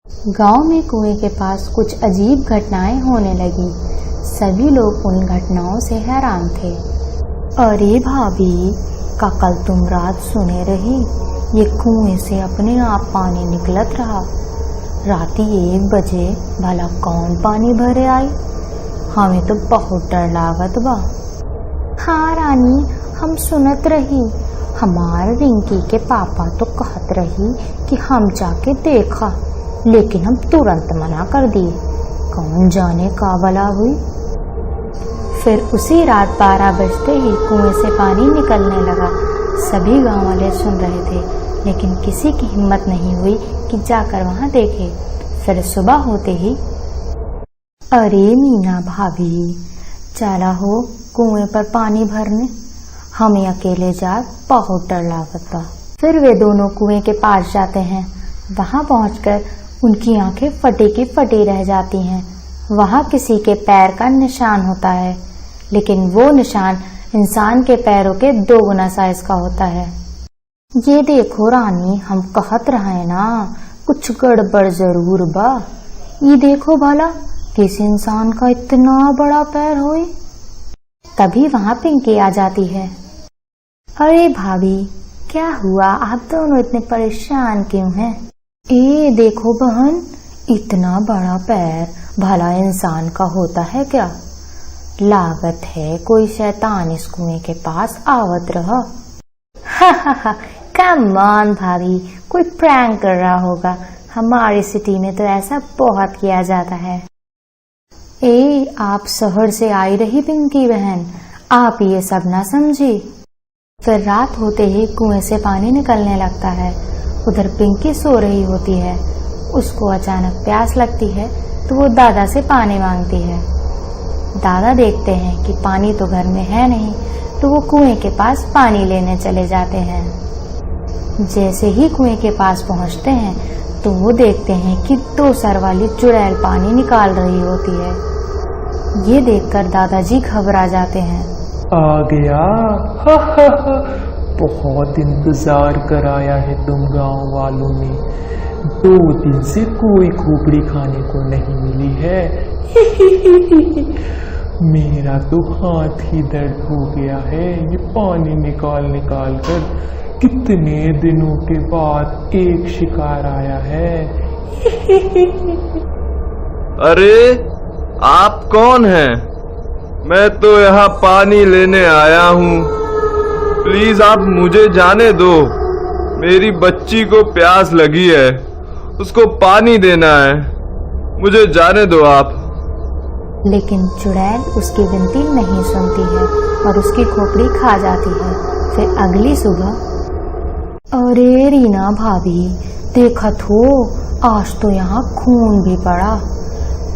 गांव में कुएं के पास कुछ अजीब घटनाएं होने लगी। सभी लोग उन घटनाओं से हैरान थे। अरे भाभी, का कल तुम रात सुने रही? ये कुएं से अपने आप पानी निकलत रहा। राती 1 बजे भला कौन पानी भरे आई? हमें तो बहुत डर लागत बा। हाँ रानी, हम सुनत रही। हमार रिंकी के पापा तो कहत रही कि हम जाके देखा, लेकिन हम तुरंत मना कर दिए। कौन जाने का भला हुई। फिर उसी रात 12 बजते ही कुएं से पानी निकलने लगा। सभी गांव वाले सुन रहे थे, लेकिन किसी की हिम्मत नहीं हुई कि जाकर वहां देखे। फिर सुबह होते ही, अरे मीना भाभी, चला हो कुएं पर पानी भरने। हमें अकेले जा बहुत डर लागत बा। फिर वे दोनों कुएं के पास जाते हैं। वहां पहुंचकर उनकी आंखें फटी की फटी रह जाती हैं। वहां किसी के पैर का निशान होता है, लेकिन वो निशान इंसान के पैरों के 2 गुना साइज का होता है। ये देखो रानी, हम कहत रहे ना, कुछ गड़बड़ जरूर बा। ये देखो भला, किस इंसान का इतना बड़ा पैर होई। तभी वहां पिंकी आ जाती है। अरे भाभी, क्या हुआ? आप दोनों इतने परेशान क्यों हैं? ए देखो बहन, इतना बड़ा पैर भला इंसान का होता है क्या? लागत है कोई शैतान इस कुएं के पास आवत रहा। हा, कम ऑन भाभी, कोई प्रैंक कर रहा होगा। हमारी सिटी में तो ऐसा बहुत किया जाता है। ए, आप शहर से आई रही पिंकी बहन, आप ये सब ना समझी। फिर रात होते ही कुएं से पानी निकलने लगता है। उधर पिंकी सो रही होती है। उसको अचानक प्यास लगती है तो वो दादा से पानी मांगती है। दादा देखते हैं कि पानी तो घर में है नहीं, तो वो कुएं के पास पानी लेने चले जाते हैं। जैसे ही कुएं के पास पहुंचते हैं तो वो देखते हैं कि 2 सर वाली चुड़ैल पानी निकाल रही होती है। ये देखकर दादाजी घबरा जाते हैं। आ गया, बहुत इंतजार कराया है तुम गांव वालों ने। 2 दिन से कोई खोपड़ी खाने को नहीं मिली है। मेरा तो हाथ ही दर्द हो गया है ये पानी निकाल निकाल कर। कितने दिनों के बाद एक शिकार आया है। अरे, आप कौन हैं? मैं तो यहाँ पानी लेने आया हूँ। प्लीज आप मुझे जाने दो। मेरी बच्ची को प्यास लगी है, उसको पानी देना है। मुझे जाने दो आप। लेकिन चुड़ैल उसकी विनती नहीं सुनती है और उसकी खोपड़ी खा जाती है। फिर अगली सुबह, अरे रीना भाभी, देखत हो, आज तो यहाँ खून भी पड़ा।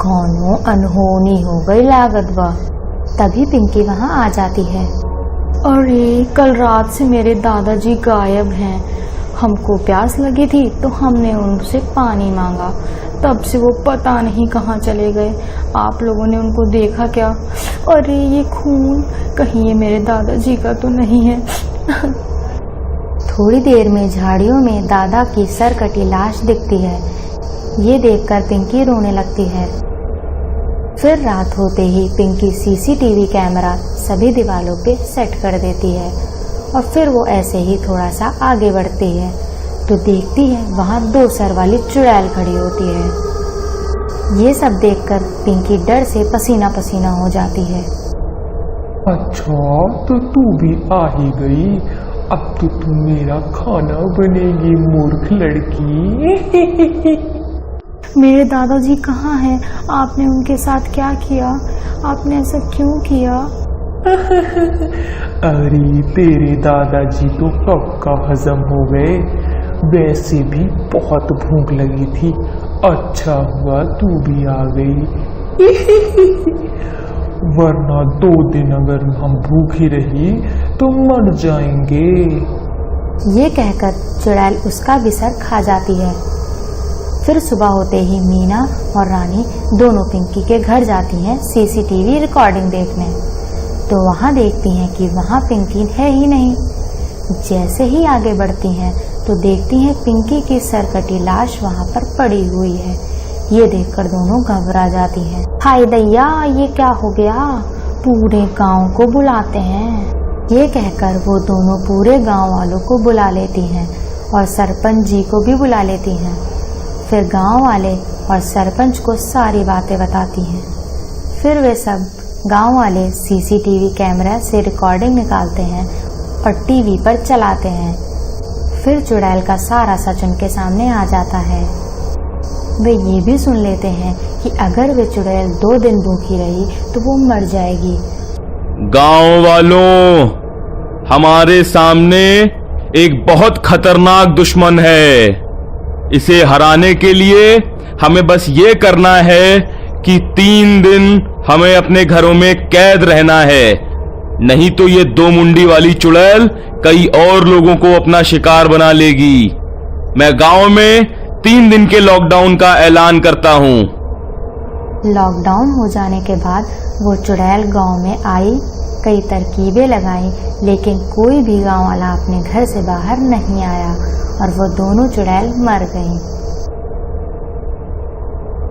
कौनो अनहोनी हो गई लागत बा। तभी पिंकी वहाँ आ जाती है। अरे, कल रात से मेरे दादाजी गायब हैं। हमको प्यास लगी थी तो हमने उनसे पानी मांगा, तब से वो पता नहीं कहाँ चले गए। आप लोगों ने उनको देखा क्या? अरे ये खून, कहीं ये मेरे दादाजी का तो नहीं है। थोड़ी देर में झाड़ियों में दादा की सरकटी लाश दिखती है। ये देखकर पिंकी रोने लगती है। फिर रात होते ही पिंकी सीसीटीवी कैमरा सभी दीवारों पे सेट कर देती है और फिर वो ऐसे ही थोड़ा सा आगे बढ़ती है तो देखती है वहाँ 2 सर वाली चुड़ैल खड़ी होती है। ये सब देखकर पिंकी डर से पसीना पसीना हो जाती है। अच्छा, तो तू भी आ ही गई। अब तो तू मेरा खाना बनेगी, मूर्ख लड़की। मेरे दादाजी कहाँ हैं? आपने उनके साथ क्या किया? आपने ऐसा क्यों किया? अरे, तेरे दादाजी तो कब का हजम हो गए। वैसे भी बहुत भूख लगी थी। अच्छा हुआ तू भी आ गई। वरना 2 दिन अगर हम भूखी रही तो मर जाएंगे। ये कहकर चुड़ैल उसका भी सर खा जाती है। फिर सुबह होते ही मीना और रानी दोनों पिंकी के घर जाती हैं सीसीटीवी रिकॉर्डिंग देखने। तो वहाँ देखती हैं कि वहाँ पिंकी है ही नहीं। जैसे ही आगे बढ़ती हैं तो देखती हैं पिंकी की सरकटी लाश वहां पर पड़ी हुई है। ये देखकर दोनों घबरा जाती हैं। हाय दैया, ये क्या हो गया? पूरे गांव को बुलाते हैं। ये कहकर वो दोनों पूरे गांव वालों को बुला लेती हैं और सरपंच जी को भी बुला लेती हैं। फिर गांव वाले और सरपंच को सारी बातें बताती हैं। फिर वे सब गांव वाले सीसीटीवी कैमरा से रिकॉर्डिंग निकालते हैं और टीवी पर चलाते हैं। फिर चुड़ैल का सारा सच उनके सामने आ जाता है। वे ये भी सुन लेते हैं कि अगर वे चुड़ैल 2 दिन भूखी रही तो वो मर जाएगी। गांव वालों, हमारे सामने एक बहुत खतरनाक दुश्मन है। इसे हराने के लिए हमें बस ये करना है कि 3 दिन हमें अपने घरों में कैद रहना है, नहीं तो ये 2 मुंडी वाली चुड़ैल कई और लोगों को अपना शिकार बना लेगी। मैं गांव में 3 दिन के लॉकडाउन का ऐलान करता हूँ। लॉकडाउन हो जाने के बाद वो चुड़ैल गांव में आई, कई तरकीबें लगाई, लेकिन कोई भी गांव वाला अपने घर से बाहर नहीं आया और वो दोनों चुड़ैल मर गईं।